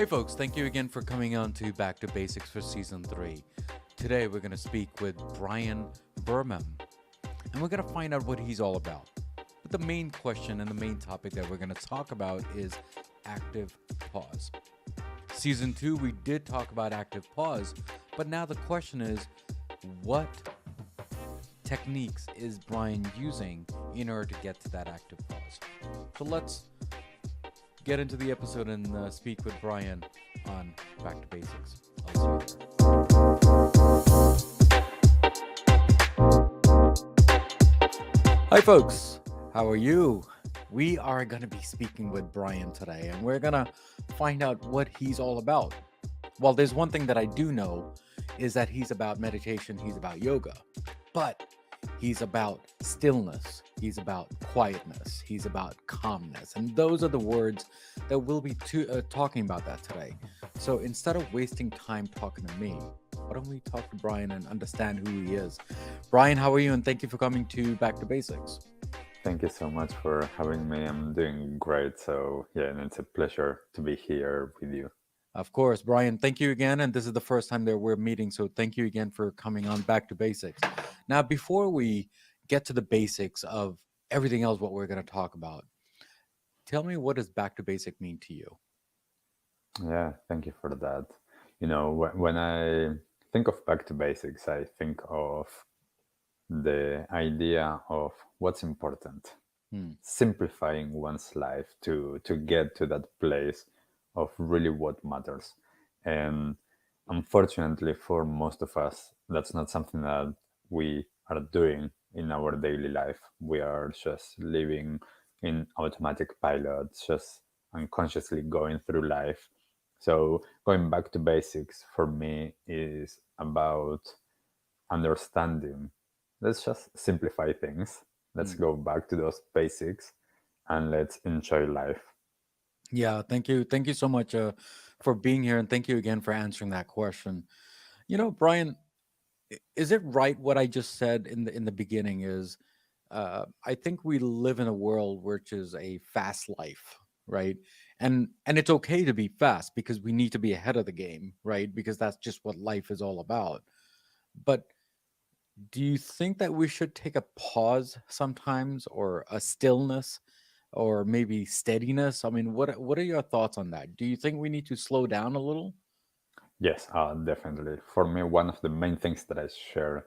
Hey folks, thank you again for coming on to Back to Basics for Season 3. Today we're going to speak with Brian Berman, and we're going to find out what he's all about. But the main question and the main topic that we're going to talk about is active pause. Season 2, we did talk about active pause, but now the question is, what techniques is Brian using in order to get to that active pause? So let's get into the episode and speak with Brian on Back to Basics. I'll see you there. Hi, folks. How are you? We are going to be speaking with Brian today, and we're going to find out what he's all about. Well, there's one thing that I do know is that he's about meditation, he's about yoga, but he's about stillness, he's about quietness, he's about calmness. And those are the words that we'll be talking about that today. So instead of wasting time talking to me, why don't we talk to Brian and understand who he is? Brian, how are you? And thank you for coming to Back to Basics. Thank you so much for having me. I'm doing great. So, yeah, and it's a pleasure to be here with you. Of course, Brian, thank you again. And this is the first time that we're meeting. So thank you again for coming on Back to Basics. Now, before we get to the basics of everything else, what we're going to talk about, tell me, what does Back to Basic mean to you? Yeah, thank you for that. When I think of back to basics, I think of the idea of what's important, Hmm. simplifying one's life to get to that place of really what matters. And unfortunately, for most of us, that's not something that we are doing in our daily life. We are just living in automatic pilot, just unconsciously going through life. So, going back to basics for me is about understanding. Let's just simplify things. Let's Hmm. go back to those basics and let's enjoy life. Yeah, thank you. Thank you so much for being here. And thank you again for answering that question. Brian, is it right what I just said in the beginning is I think we live in a world which is a fast life, right? And it's okay to be fast because we need to be ahead of the game, right? Because that's just what life is all about. But do you think that we should take a pause sometimes, or a stillness, or maybe steadiness? I mean, what are your thoughts on that? Do you think we need to slow down a little? Yes, definitely. For me, one of the main things that I share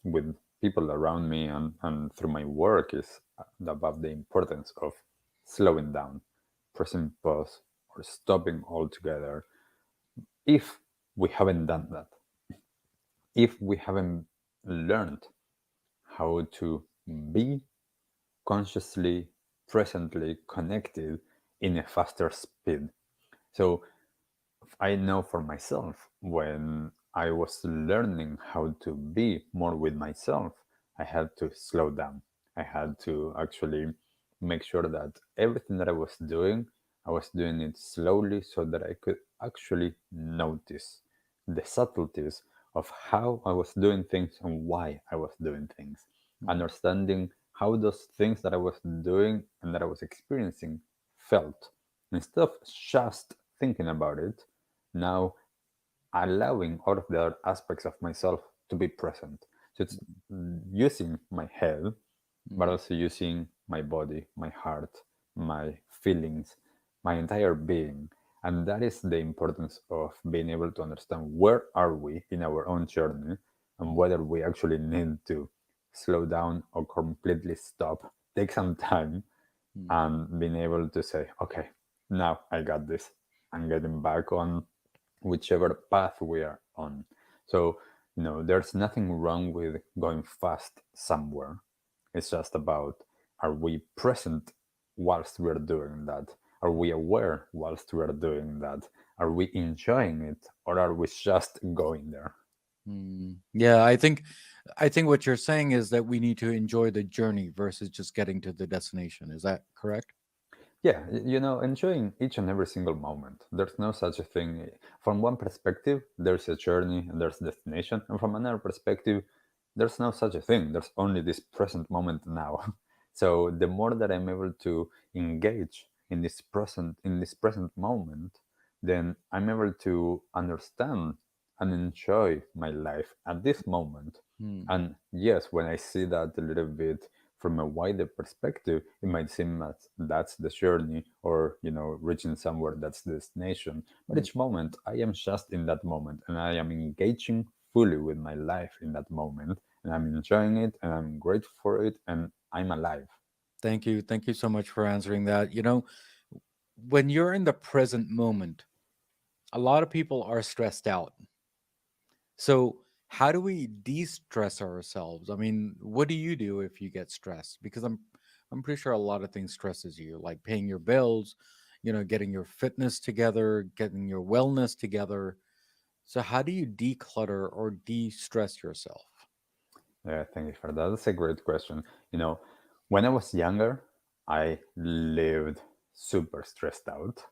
with people around me and through my work is about the importance of slowing down, pressing pause, or stopping altogether. If we haven't done that, if we haven't learned how to be consciously, presently connected in a faster speed. So I know for myself, when I was learning how to be more with myself, I had to slow down. I had to actually make sure that everything that I was doing it slowly so that I could actually notice the subtleties of how I was doing things and why I was doing things. Mm, Understanding how those things that I was doing and that I was experiencing felt. Instead of just thinking about it, now allowing all of the other aspects of myself to be present. So it's using my head, but mm, also using my body, my heart, my feelings, my entire being. And that is the importance of being able to understand where are we in our own journey and mm, whether we actually need to slow down or completely stop, take some time mm. and being able to say, okay, now I got this. I'm getting back on whichever path we are on. So, there's nothing wrong with going fast somewhere. It's just about, are we present whilst we're doing that? Are we aware whilst we're doing that? Are we enjoying it, or are we just going there? Yeah, I think what you're saying is that we need to enjoy the journey versus just getting to the destination. Is that correct? Yeah, enjoying each and every single moment. There's no such a thing. From one perspective, there's a journey and there's a destination, and from another perspective, there's no such a thing. There's only this present moment now. So the more that I'm able to engage in this present moment, then I'm able to understand and enjoy my life at this moment. Hmm. And yes, when I see that a little bit from a wider perspective, it might seem that that's the journey, or reaching somewhere, that's the destination. But Hmm. each moment, I am just in that moment, and I am engaging fully with my life in that moment, and I'm enjoying it, and I'm grateful for it, and I'm alive. Thank you. Thank you so much for answering that. When you're in the present moment, a lot of people are stressed out. So, how do we de-stress ourselves? I mean, what do you do if you get stressed? Because I'm pretty sure a lot of things stresses you, like paying your bills, getting your fitness together, getting your wellness together. So, how do you declutter or de-stress yourself? Yeah, thank you for that. That's a great question. You know, when I was younger, I lived super stressed out.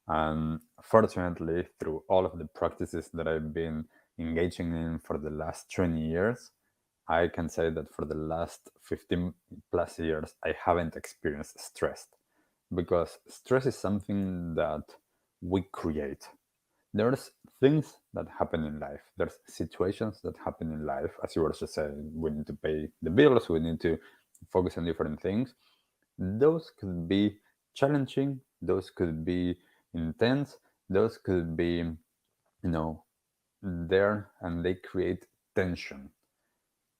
And fortunately, through all of the practices that I've been engaging in for the last 20 years, I can say that for the last 15 plus years, I haven't experienced stress, because stress is something that we create. There's things that happen in life, there's situations that happen in life, as you were just saying. We need to pay the bills, we need to focus on different things. Those could be challenging, those could be intense, those could be, know there, and they create tension.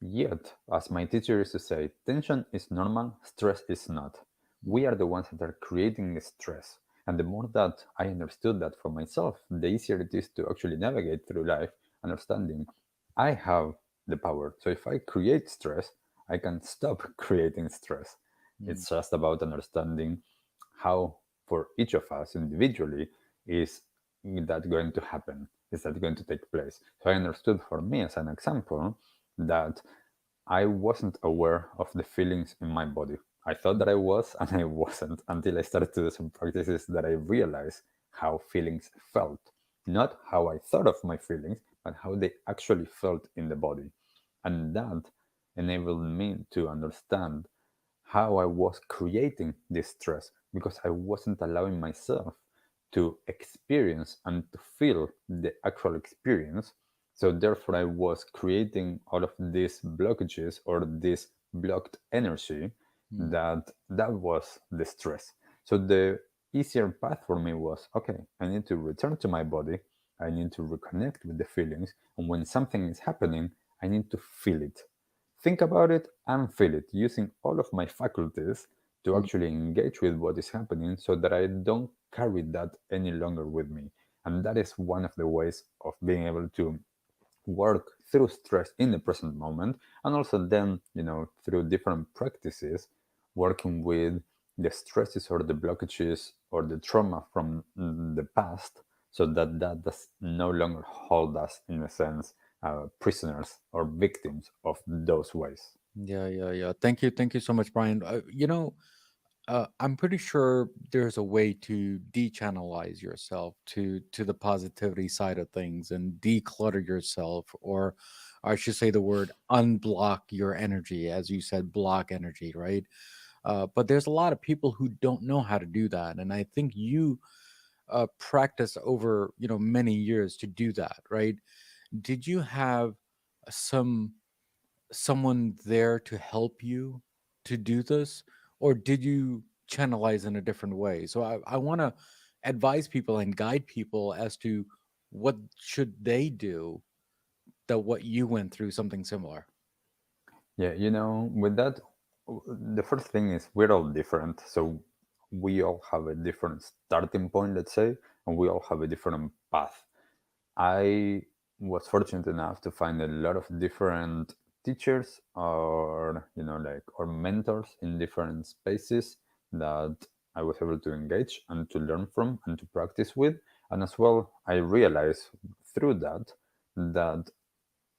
Yet, as my teacher used to say, tension is normal, stress is not. We are the ones that are creating the stress. And the more that I understood that for myself, the easier it is to actually navigate through life, understanding I have the power. So if I create stress, I can stop creating stress. Mm, It's just about understanding how, for each of us individually, is that going to happen? Is that going to take place? So I understood, for me as an example, that I wasn't aware of the feelings in my body. I thought mm, that I was, and I wasn't, until I started to do some practices that I realized how feelings felt. Not how I thought of my feelings, but how they actually felt in the body. And that enabled me to understand how I was creating this stress, because I wasn't allowing myself to experience and to feel the actual experience. So therefore, I was creating all of these blockages, or this blocked energy, mm, that was the stress. So the easier path for me was, okay, I need to return to my body, I need to reconnect with the feelings, and when something is happening, I need to feel it, think about it, and feel it, using all of my faculties to mm. actually engage with what is happening, so that I don't carry that any longer with me. And that is one of the ways of being able to work through stress in the present moment, and also then, through different practices, working with the stresses or the blockages or the trauma from the past, so that that does no longer hold us, in a sense, prisoners or victims of those ways. Yeah, yeah, yeah. Thank you so much, Brian. I'm pretty sure there's a way to de-channelize yourself to the positivity side of things and declutter yourself, or I should say the word unblock your energy, as you said, block energy, right? But there's a lot of people who don't know how to do that, and I think you practice over many years to do that, right? Did you have some someone there to help you to do this, or did you channelize in a different way? So I want to advise people and guide people as to what should they do, that what you went through something similar. Yeah, with that, the first thing is we're all different. So we all have a different starting point, let's say, and we all have a different path. I was fortunate enough to find a lot of different teachers, or or mentors in different spaces that I was able to engage and to learn from and to practice with. And as well, I realized through that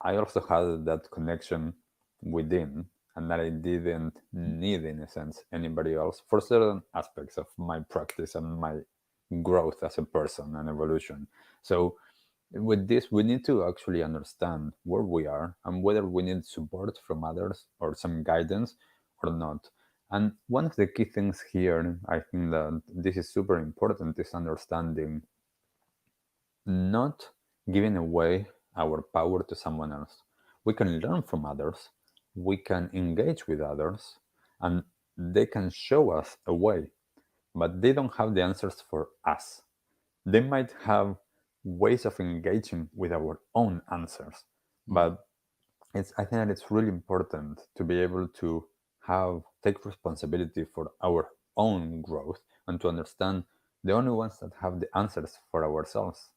I also had that connection within, and that I didn't need, in a sense, anybody else for certain aspects of my practice and my growth as a person and evolution. So, with this, we need to actually understand where we are and whether we need support from others or some guidance or not. And one of the key things here, I think that this is super important, is understanding not giving away our power to someone else. We can learn from others, we can engage with others, and they can show us a way, but they don't have the answers for us. They might have ways of engaging with our own answers, Mm, but I think that it's really important to be able to have take responsibility for our own growth and to understand the only ones that have the answers for ourselves,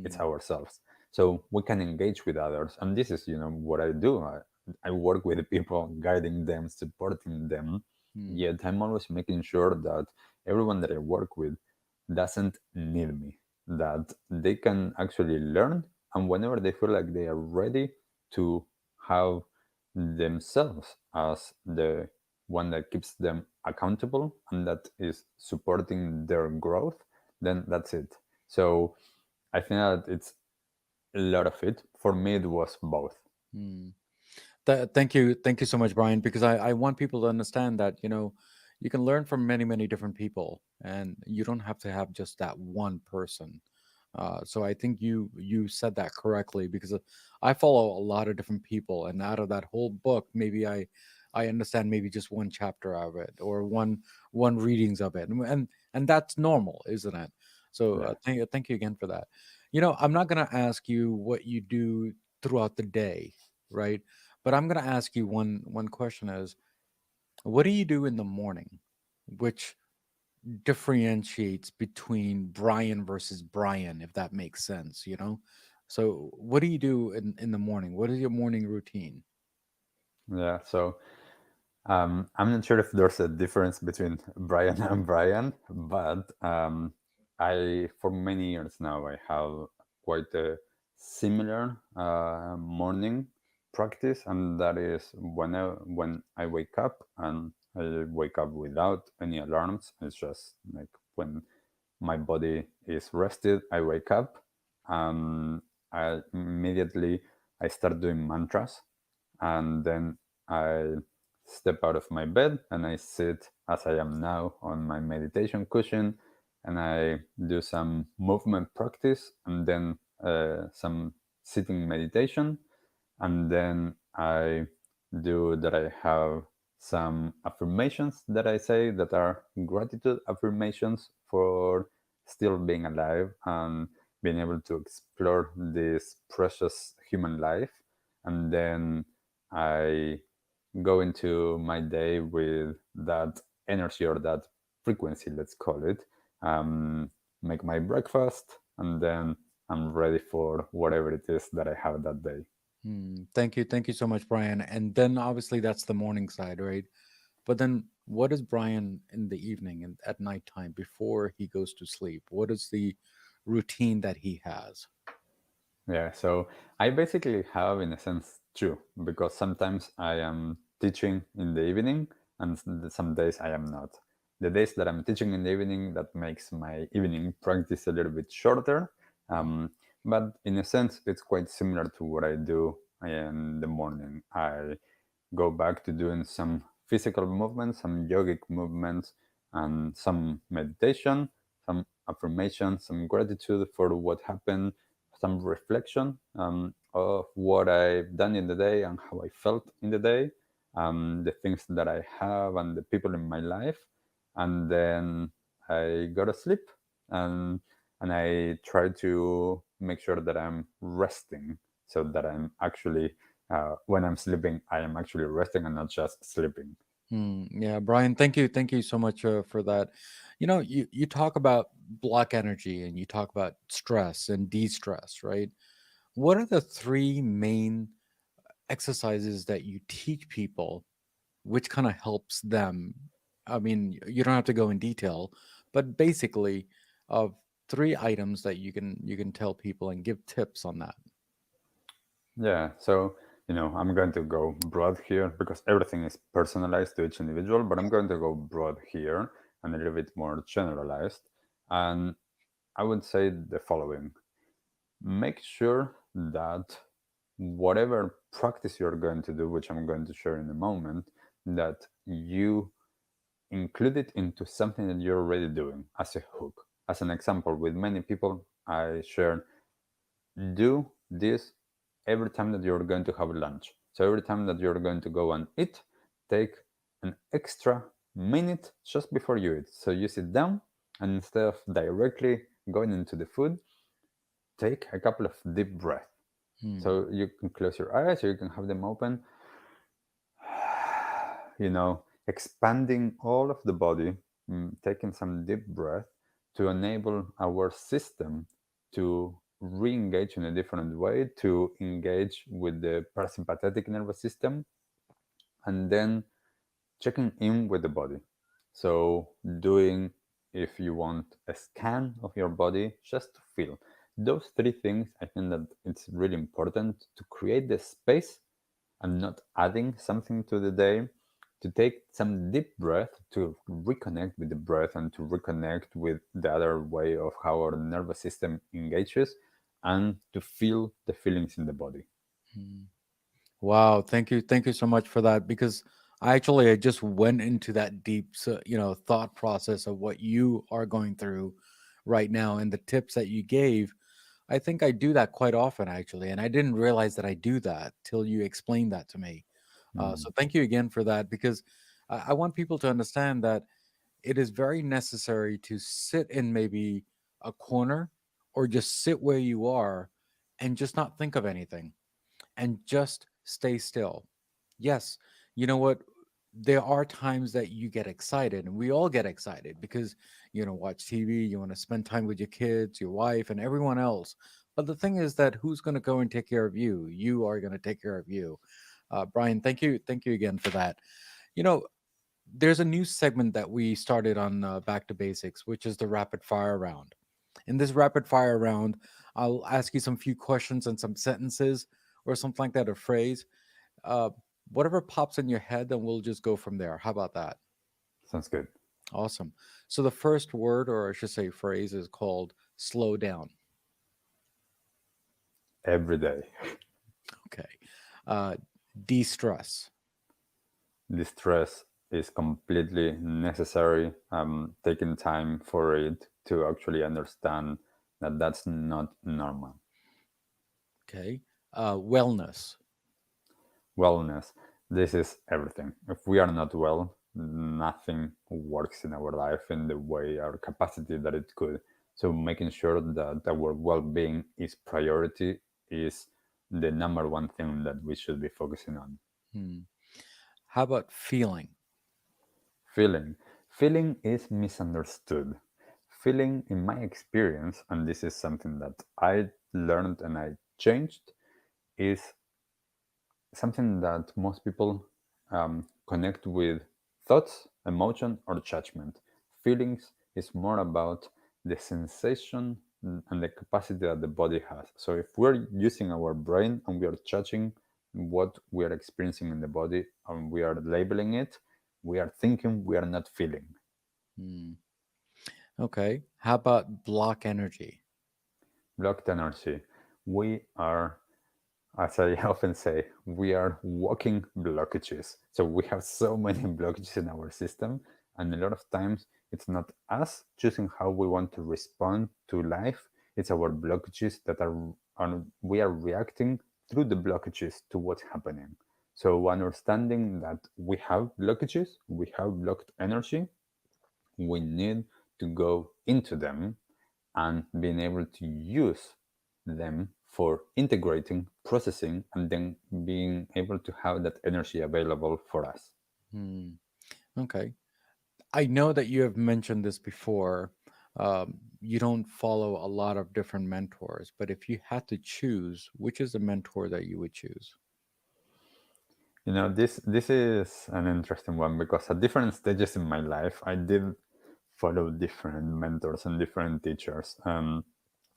it's mm, ourselves. So we can engage with others, and this is what I do. I work with people, guiding them, supporting them, mm, yet I'm always making sure that everyone that I work with doesn't need me, that they can actually learn, and whenever they feel like they are ready to have themselves as the one that keeps them accountable and that is supporting their growth, then that's it. So I think that it's a lot of it. For me, it was both. mm. Thank you so much, Brian, because I want people to understand that you can learn from many many different people, and you don't have to have just that one person. So I think you said that correctly, because I follow a lot of different people, and out of that whole book, maybe I understand maybe just one chapter of it, or one readings of it, and that's normal, isn't it? So Yeah. thank you again for that. I'm not gonna ask you what you do throughout the day, right? But I'm gonna ask you one question is, what do you do in the morning, which differentiates between Brian versus Brian, if that makes sense? So what do you do in the morning? What is your morning routine? Yeah. So I'm not sure if there's a difference between Brian and Brian, but for many years now, I have quite a similar morning practice, and that is when I wake up, and I wake up without any alarms. It's just like when my body is rested, I wake up, and I start doing mantras, and then I step out of my bed and I sit as I am now on my meditation cushion, and I do some movement practice, and then some sitting meditation, and then I do that. I have some affirmations that I say that are gratitude affirmations for still being alive and being able to explore this precious human life. And then I go into my day with that energy or that frequency, let's call it. Um, Make my breakfast, and then I'm ready for whatever it is that I have that day. Thank you so much, Brian. And then obviously that's the morning side, right? But then what is Brian in the evening and at nighttime before he goes to sleep? What is the routine that he has? Yeah, so I basically have, in a sense, two, because sometimes I am teaching in the evening, and some days I am not. The days that I'm teaching in the evening, that makes my evening practice a little bit shorter. Um, but in a sense, it's quite similar to what I do in the morning. I go back to doing some physical movements, some yogic movements, and some meditation, some affirmation, some gratitude for what happened, some reflection of what I've done in the day and how I felt in the day, the things that I have and the people in my life, and then I go to sleep, and I try to make sure that I'm resting, so that I'm actually when I'm sleeping, I am actually resting and not just sleeping. Yeah, Brian, thank you so much for that. You talk about block energy, and you talk about stress and de-stress, right? What are the three main exercises that you teach people, which kind of helps them? I mean, you don't have to go in detail, but basically, of three items that you can tell people and give tips on that. Yeah, so I'm going to go broad here because everything is personalized to each individual, but I'm going to go broad here and a little bit more generalized. And I would say the following: make sure that whatever practice you're going to do, which I'm going to share in a moment, that you include it into something that you're already doing as a hook. As an example, with many people, I share do this every time that you're going to have lunch. So every time that you're going to go and eat, take an extra minute just before you eat. So you sit down, and instead of directly going into the food, take a couple of deep breaths. Hmm. So you can close your eyes or you can have them open, expanding all of the body, taking some deep breath to enable our system to re-engage in a different way, to engage with the parasympathetic nervous system, and then checking in with the body. So doing, if you want, a scan of your body just to feel. Those three things, I think that it's really important to create the space and not adding something to the day, to take some deep breath to reconnect with the breath and to reconnect with the other way of how our nervous system engages, and to feel the feelings in the body. Hmm. Wow, thank you so much for that because I just went into that deep, thought process of what you are going through right now and the tips that you gave. I think I do that quite often actually, and I didn't realize that I do that till you explained that to me. Mm, So thank you again for that because I want people to understand that it is very necessary to sit in maybe a corner or just sit where you are and just not think of anything and just stay still. Yes, you know what? There are times that you get excited, and we all get excited because you know, watch TV, you want to spend time with your kids, your wife, and everyone else. But the thing is that who's going to go and take care of you? You are going to take care of you. Brian, thank you again for that. You know, there's a new segment that we started on Back to Basics, which is the rapid fire round. In this rapid fire round, I'll ask you some few questions and some sentences or something like that, a phrase. Uh, Whatever pops in your head, then we'll just go from there. How about that? sounds good. Awesome. So the first word, or I should say phrase, is called slow down. Every day. Okay. Uh, De stress. The stress is completely necessary. Taking time for it to actually understand that that's not normal. Okay. Wellness. Wellness, this is everything. If we are not well, nothing works in our life in the way our capacity that it could. So making sure that our well-being is priority is the number one thing that we should be focusing on. Hmm. How about feeling? Feeling. Feeling is misunderstood. Feeling, in my experience, and this is something that I learned and I changed, is something that most people connect with thoughts, emotion, or judgment. Feelings is more about the sensation and the capacity that the body has. So if we're using our brain and we are judging what we are experiencing in the body and we are labeling it, we are thinking, we are not feeling. Hmm. Okay. How about block energy? Blocked energy. We are, as I often say, we are walking blockages. So we have so many blockages in our system, and a lot of times it's not us choosing how we want to respond to life. It's our blockages that are we are reacting through the blockages to what's happening. So understanding that we have blockages, we have blocked energy, we need to go into them and being able to use them for integrating, processing, and then being able to have that energy available for us. Hmm. Okay. I know that you have mentioned this before. You don't follow a lot of different mentors, but if you had to choose, which is the mentor that you would choose? This is an interesting one because at different stages in my life, I did follow different mentors and different teachers.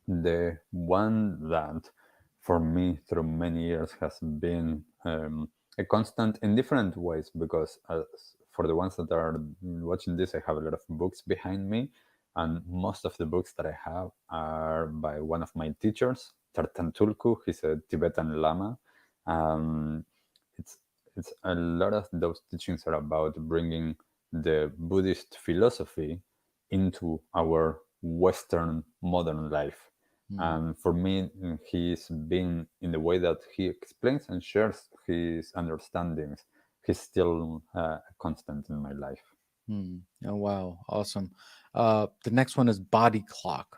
The one that, for me, through many years, has been a constant in different ways. Because for the ones that are watching this, I have a lot of books behind me, and most of the books that I have are by one of my teachers, Tartan Tulku. He's a Tibetan Lama. Um, it's it's a lot of those teachings are about bringing the Buddhist philosophy into our Western modern life. Hmm. And for me, he's been in the way that he explains and shares his understandings. He's still a constant in my life. Hmm. Oh wow, awesome. The next one is body clock.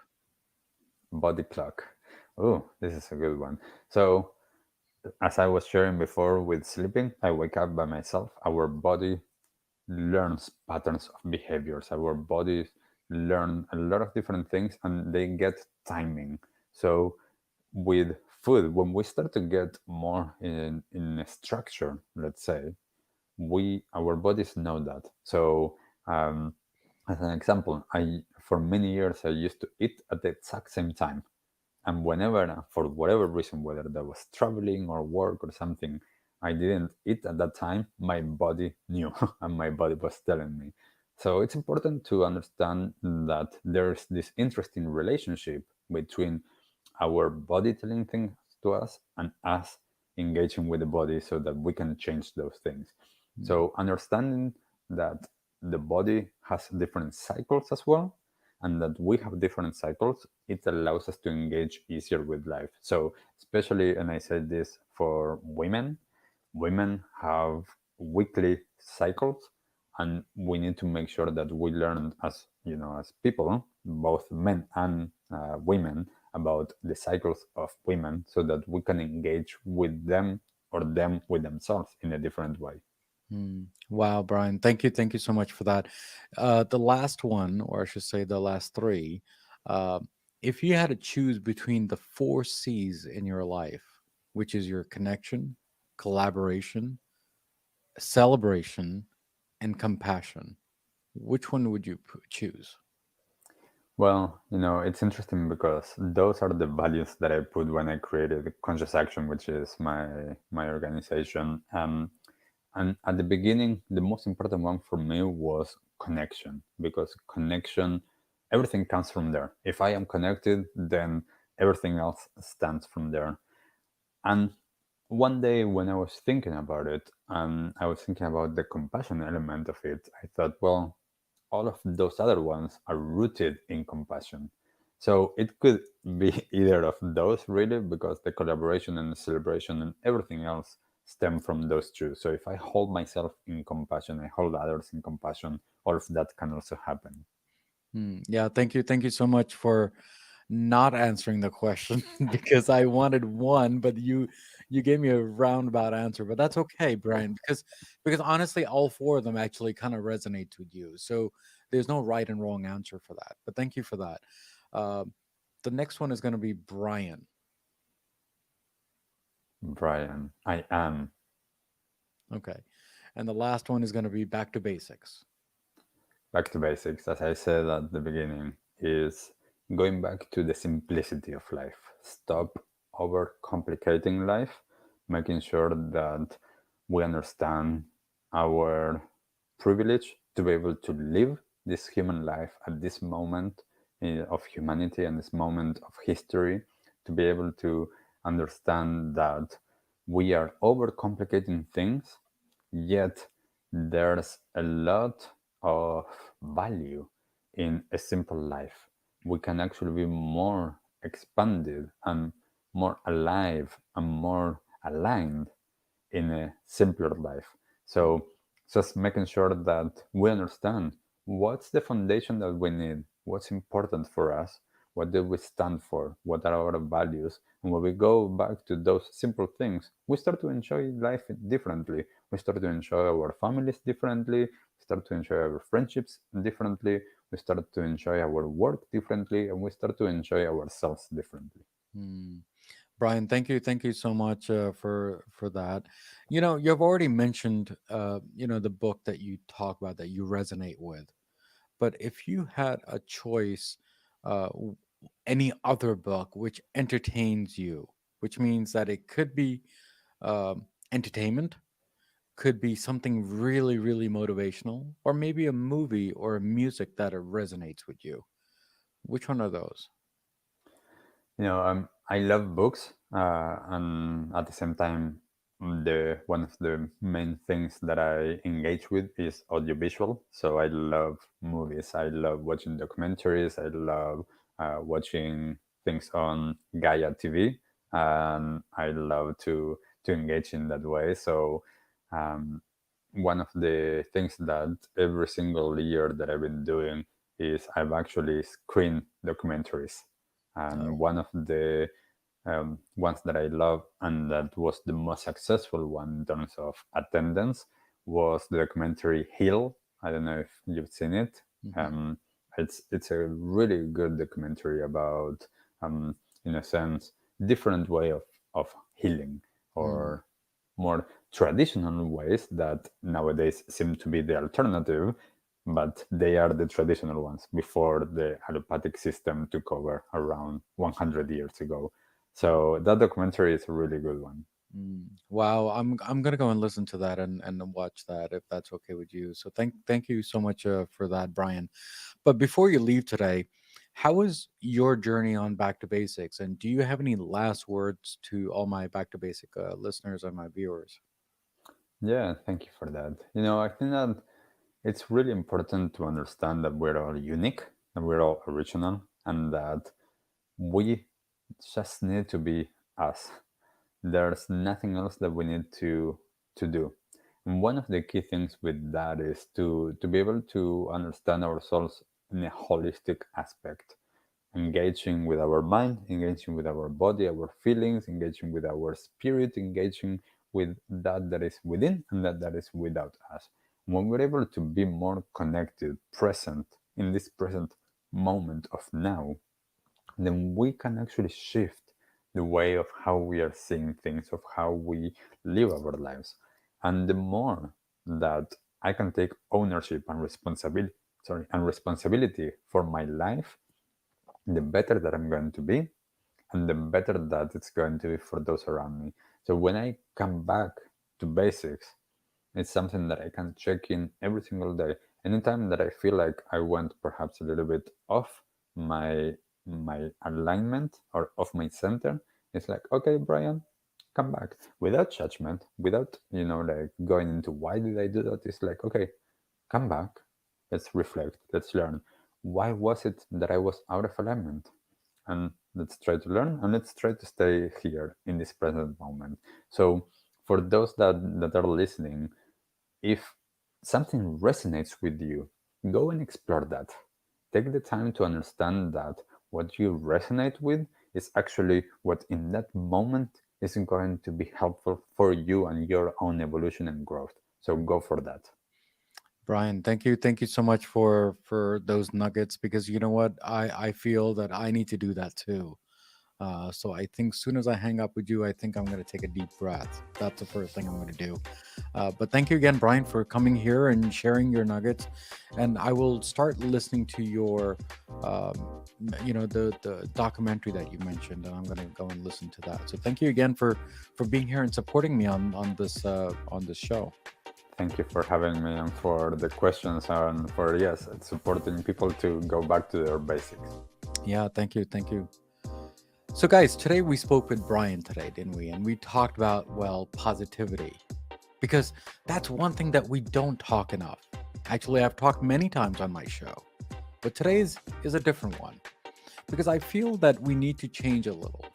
Body clock. Oh, this is a good one. So, as I was sharing before with sleeping, I wake up by myself. Our body learns patterns of behaviors. Our bodies learn a lot of different things and they get timing. So, with food, when we start to get more in a structure, let's say, we our bodies know that. So, um, as an example, I for many years I used to eat at the exact same time, and whenever, for whatever reason, whether that was traveling or work or something, I didn't eat at that time, my body knew and my body was telling me. So it's important to understand that there's this interesting relationship between our body telling things to us and us engaging with the body so that we can change those things. Hmm. So understanding that the body has different cycles as well, and that we have different cycles, it allows us to engage easier with life. So especially, and I said this for women, women have weekly cycles, and we need to make sure that we learn, as as people, both men and women, about the cycles of women so that we can engage with them or them with themselves in a different way. Hmm. Wow, Brian, thank you so much for that. The last one, or I should say, the last three. Uh, if you had to choose between the four C's in your life, which is your connection, collaboration, celebration, and compassion, which one would you choose? Well, it's interesting because those are the values that I put when I created Conscious Action, which is my organization. And at the beginning, the most important one for me was connection, because connection, everything comes from there. If I am connected, then everything else stands from there. And one day when I was thinking about it, and I was thinking about the compassion element of it, I thought, well, all of those other ones are rooted in compassion. So it could be either of those, really, because the collaboration and the celebration and everything else stem from those two. So if I hold myself in compassion, I hold others in compassion, all of that can also happen. Hmm. Yeah, thank you so much for not answering the question because I wanted one, but you gave me a roundabout answer. But that's okay, Brian, because honestly, all four of them actually kind of resonate with you. So there's no right and wrong answer for that. But thank you for that. Um, the next one is going to be Brian. Brian, I am. Okay, and the last one is going to be back to basics. Back to basics, as I said at the beginning, is going back to the simplicity of life. Stop overcomplicating life, making sure that we understand our privilege to be able to live this human life at this moment of humanity and this moment of history, to be able to understand that we are overcomplicating things, yet there's a lot of value in a simple life. We can actually be more expanded and more alive and more aligned in a simpler life. So just making sure that we understand what's the foundation that we need, what's important for us, what do we stand for, what are our values. And when we go back to those simple things, we start to enjoy life differently. We start to enjoy our families differently. We start to enjoy our friendships differently. We start to enjoy our work differently, and we start to enjoy ourselves differently. Hmm. Brian, thank you so much for that. You know, you've already mentioned, the book that you talk about that you resonate with. But if you had a choice, any other book which entertains you, which means that it could be entertainment, could be something really, really motivational, or maybe a movie or a music that resonates with you. Which one are those? I love books, and at the same time, the one of the main things that I engage with is audiovisual. So I love movies. I love watching documentaries. I love watching things on Gaia TV, and I love to engage in that way. So um, one of the things that every single year that I've been doing is I've actually screened documentaries, and Oh. one of the ones that I love and that was the most successful one in terms of attendance was the documentary Hill. I don't know if you've seen it. Hmm. Um, it's a really good documentary about, in a sense, different way of healing, Mm. or more traditional ways that nowadays seem to be the alternative, but they are the traditional ones before the allopathic system took over around 100 years ago. So that documentary is a really good one. Mm. Wow, I'm gonna go and listen to that and watch that if that's okay with you. So thank you so much for that, Brian. But before you leave today, how was your journey on Back to Basics? And do you have any last words to all my Back to Basic listeners and my viewers? Yeah, thank you for that. You know, I think that it's really important to understand that we're all unique, that we're all original, and that we just need to be us. There's nothing else that we need to do. And one of the key things with that is to be able to understand ourselves in a holistic aspect, engaging with our mind, engaging with our body, our feelings, engaging with our spirit, engaging with that is within and that is without us. When we're able to be more connected, present in this present moment of now, then we can actually shift the way of how we are seeing things, of how we live our lives. And the more that I can take ownership and responsibility for my life, the better that I'm going to be, and the better that it's going to be for those around me. So when I come back to basics, it's something that I can check in every single day. Anytime that I feel like I went perhaps a little bit off my alignment or off my center, it's like, okay, Brian, come back without judgment, without like going into why did I do that. It's like, okay, come back, let's reflect, let's learn. Why was it that I was out of alignment? And let's try to learn, and let's try to stay here in this present moment. So for those that are listening, if something resonates with you, go and explore that. Take the time to understand that what you resonate with is actually what in that moment is going to be helpful for you and your own evolution and growth. So go for that. Brian, thank you so much for those nuggets, because you know what, I feel that I need to do that too. So I think soon as I hang up with you, I think I'm going to take a deep breath. That's the first thing I'm going to do. But thank you again, Brian, for coming here and sharing your nuggets. And I will start listening to your, the documentary that you mentioned, and I'm going to go and listen to that. So thank you again for being here and supporting me on this show. Thank you for having me and for the questions and for, yes, supporting people to go back to their basics. Yeah, thank you. So, guys, today we spoke with Brian today, didn't we? And we talked about, well, positivity, because that's one thing that we don't talk enough. Actually, I've talked many times on my show, but today's is a different one, because I feel that we need to change a little.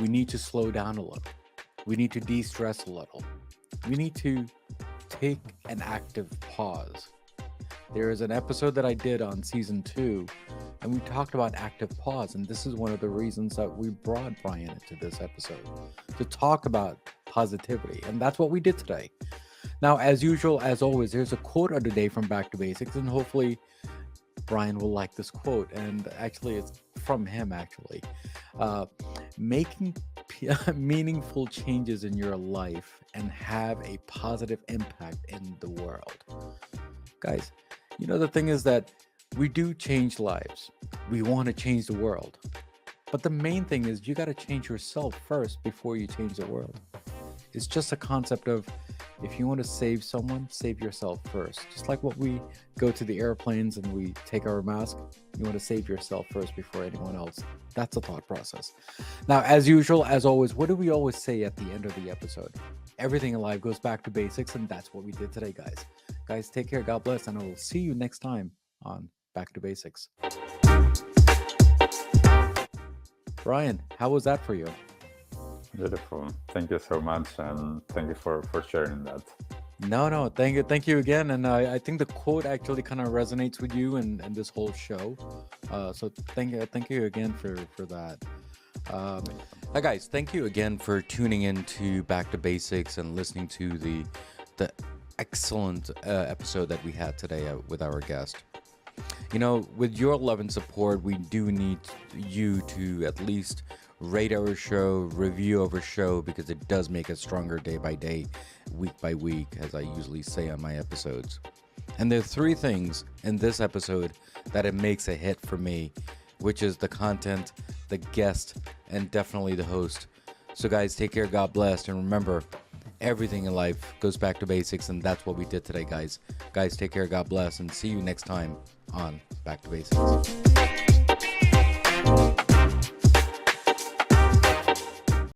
We need to slow down a little. We need to de stress a little. We need to take an active pause. There is an episode that I did on season 2, and we talked about active pause. And this is one of the reasons that we brought Brian into this episode to talk about positivity. And that's what we did today. Now, as usual, as always, there's a quote of the day from Back to Basics, and hopefully Brian will like this quote. And actually, it's from him, actually. Uh, Making meaningful changes in your life and have a positive impact in the world. Guys, the thing is that we do change lives. We want to change the world. But the main thing is you got to change yourself first before you change the world. It's just a concept of, if you want to save someone, save yourself first. Just like what we go to the airplanes and we take our mask, you want to save yourself first before anyone else. That's a thought process. Now, as usual, as always, what do we always say at the end of the episode? Everything in life goes back to basics, and that's what we did today, guys. Guys, take care, God bless, and I will see you next time on Back to Basics. Brian, how was that for you? Beautiful. Thank you so much, and thank you for sharing that. No, no, thank you again. And I think the quote actually kind of resonates with you and this whole show. So thank you again for that. Um, Hi guys, thank you again for tuning in to Back to Basics and listening to the excellent episode that we had today with our guest. You know, with your love and support, we do need you to at least rate our show, review our show, because it does make us stronger day by day, week by week, as I usually say on my episodes. And there are three things in this episode that it makes a hit for me, which is the content, the guest, and definitely the host. So, guys, take care, God bless, and remember, everything in life goes back to basics, and that's what we did today, guys. Guys, take care, God bless, and see you next time on Back to Basics.